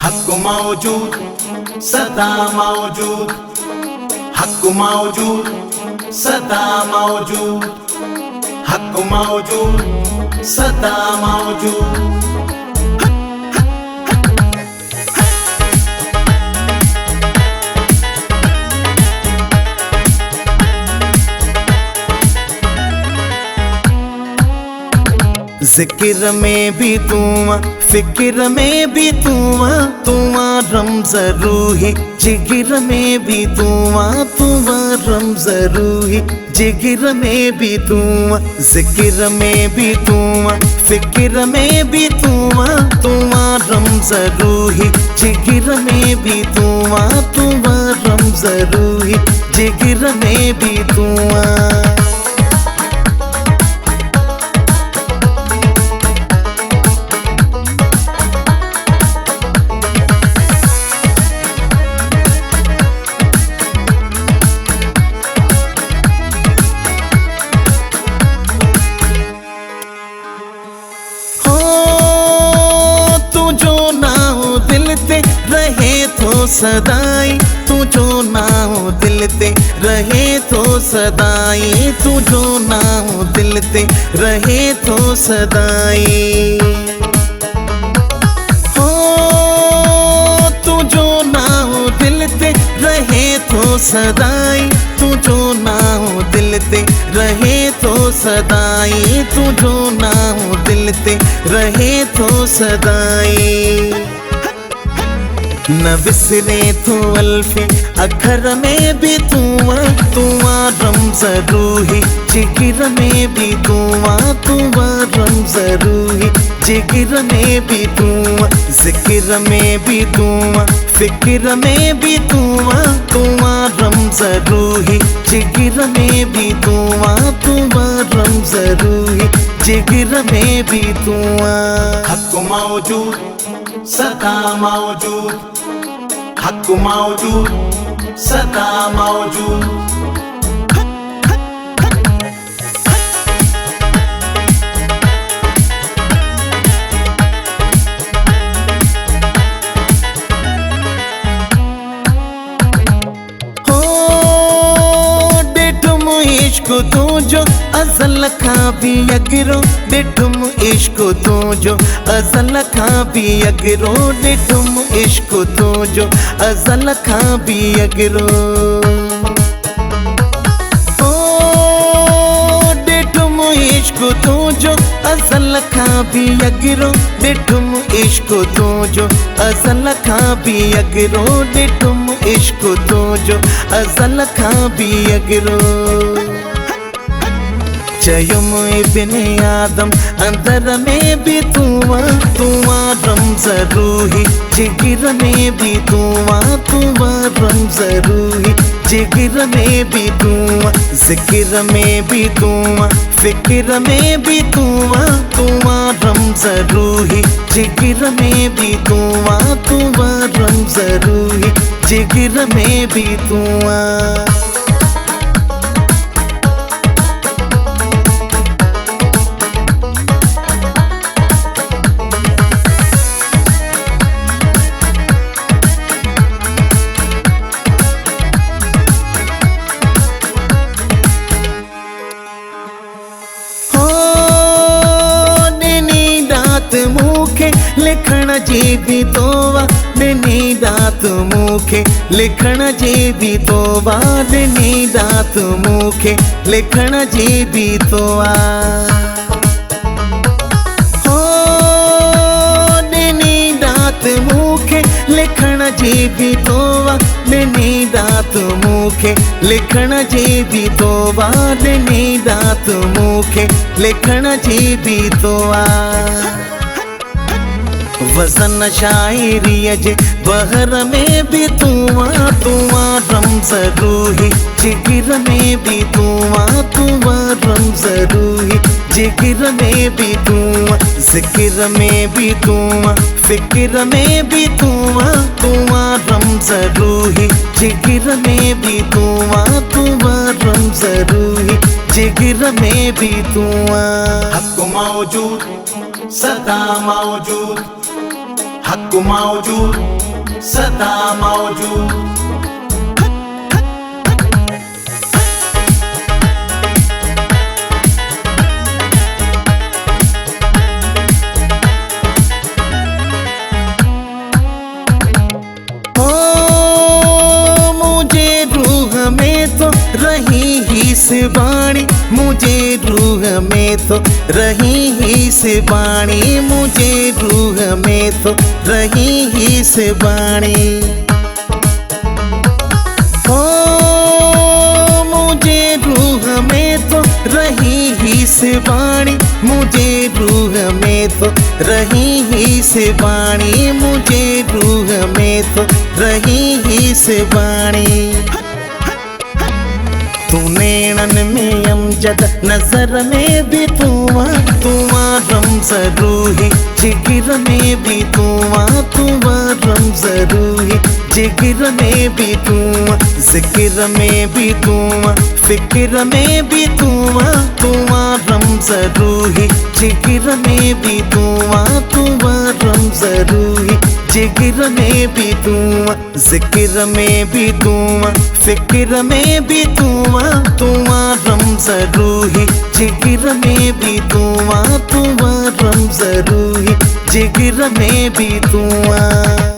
हक मौजूद सदा मौजूद, हक मौजूद सदा मौजूद, हक मौजूद सदा मौजूद। जिक्र में भी तू फिक्र में भी तू रमज़ रूही, जिगर में भी तू रमज़ रूही, जिगर में भी तू, जिक्र में भी तू फिक्र में भी तू रमज़ रूही, जिगर में भी तू रमज़ रूही, जिगर में भी तू। रहे तो सदाई तू जो ना हो दिल ते, रहे तो सदाई तू जो ना हो दिल ते, रहे तो सदाई। हो तू जो ना हो दिल ते, रहे तो सदाई तू जो ना हो दिल ते, रहे तो सदाई तू जो ना हो दिल ते, रहे तो सदाई। न विसरे तो अल्फे अखर में भी तू रमज़ रूही, जिगर में भी तू रमज़ रूही, जिगर में भी तू, जिक्र में भी तू फिक्र में भी तू रमज़ रूही, जिगर में भी तू रमज़ रूही, जिगर में भी तू। हक मौजूद सदा मौजूद, हक मौजूद सदा मौजूद। इश्क तू जो अज़ल का भी अगरो, डिठुम इश्क तू जो अज़ल का भी अगरो, डिठुम इश्क तू जो अज़ल का भी अगरो। ओ डिठुम इश्क तू जो अज़ल का भी अगरो, डिठुम इश्क तू जो अज़ल का भी अगरो, डिठुम इश्क तू जो अज़ल का भी अगरो। चयुम इब्ने आदम अंदर में भी तू रमज़ रूही, जिगर में भी तू रमज़ रूही, जिगर में भी तू, जिक्र में भी तू फिक्र में भी तू रमज़ रूही, जिगर में भी तू रमज़ रूही, जिगर में भी तू। मुखे लिखण जी भी तोवा ॾिनी दात मुखे, लिखण जी भी तोवा ॾिनी दात मुखे, लिखण जी भी तोवा। हो ॾिनी दात मुखे लिखण जी भी तोवा ॾिनी दात मुखे, लिखण जी भी तोवा ॾिनी दात मुखे, लिखण जी भी तोवा। वज़न शायरी जे बहर में भी तू रमज़ रूही, जिगर में भी तू रमज़ रूही, जिगर में भी तू, जिक्र में भी तू फिक्र में भी तू रमज़ रूही, जिगर में भी तू रमज़ रूही, जिगर में भी तू। हक मौजूद सदा मौजूद, हक मौजूद सदा मौजूद। रही ही से बाणी मुझे रूह में तो रही ही से बाणी मुझे रूह में तो रही ही से बाणी। ओ मुझे रूह में तो रही ही से बाणी मुझे रूह में तो रही ही से बाणी मुझे रूह में तो रही ही से बाणी। तू नैनन में अमजद नजर में भी तुआ रमज़ रूही जिगर में भी तुआ रमज़ रूही जिगर में भी तुआ जिक्र में भी तुआ फिक्र में भी तुआ रमज़ रूही जिगर में भी तुआ रमज़ रूही जिगर में भी तुआ जिक्र में भी तुआ फिक्र में भी तुआ रमज़ रूही जिगर में भी तुआ रमज़ रूही जिगर में भी तुआ।